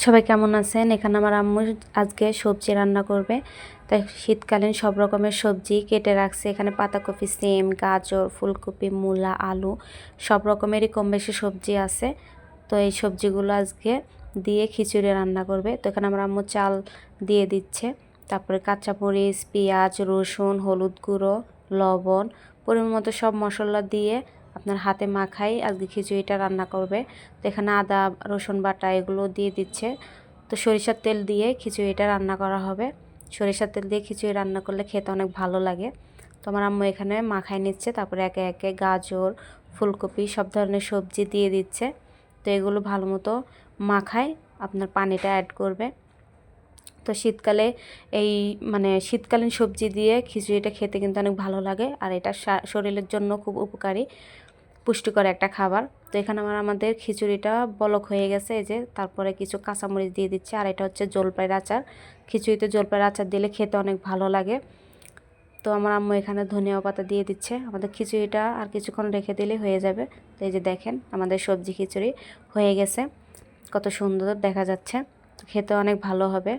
সবাই কেমন আছেন? এখানে আমার আম্মু আজকে সবজি রান্না করবে। তাই শীতকালীন সব রকমের সবজি কেটে রাখছে। এখানে পাতাকপি, সিম, গাজর, ফুলকপি, মূলা, আলু সব রকমেরই কম বেশি সবজি আছে। তো এই সবজিগুলো আজকে দিয়ে খিচুড়ি রান্না করবে। তো এখানে আমার আম্মু চাল দিয়ে দিচ্ছে, তারপরে কাঁচামরিচ, পেঁয়াজ, রসুন, হলুদ গুঁড়ো, লবণ, পরিমাণ মতো সব মশলা দিয়ে আপনার হাতে মাখাই আজকে খিচুড়িটা রান্না করবে। তো এখানে আদা রসুন বাটা এগুলো দিয়ে দিচ্ছে। তো সরিষার তেল দিয়ে খিচুড়িটা রান্না করা হবে। সরিষার তেল দিয়ে খিচুড়ি রান্না করলে খেতে অনেক ভালো লাগে। তো আমার আম্মু এখানে মাখাই নিচ্ছে, তারপরে একে একে গাজর, ফুলকপি সব ধরনের সবজি দিয়ে দিচ্ছে। তো এগুলো ভালো মতো মাখায় আপনার পানিটা অ্যাড করবে। তো শীতকালে এই শীতকালীন সবজি দিয়ে খিচুড়িটা খেতে কিন্তু অনেক ভালো লাগে, আর এটা শরীরের জন্য খুব উপকারী, পুষ্টিকর একটা খাবার। তো এখানে আমাদের খিচুড়িটা বলক হয়ে গেছে, এই যে তারপরে কিছু কাঁচামরিচ দিয়ে দিচ্ছে। আর এটা হচ্ছে জলপাইয়ের আচার। খিচুড়িতে জলপাইয়ের আচার দিলে খেতে অনেক ভালো লাগে। তো আমার আম্মু এখানে ধনিয়া পাতা দিয়ে দিচ্ছে। আমাদের খিচুড়িটা আর কিছুক্ষণ রেখে দিলে হয়ে যাবে। তো এই যে দেখেন আমাদের সবজি খিচুড়ি হয়ে গেছে, কত সুন্দর দেখা যাচ্ছে, খেতে অনেক ভালো হবে।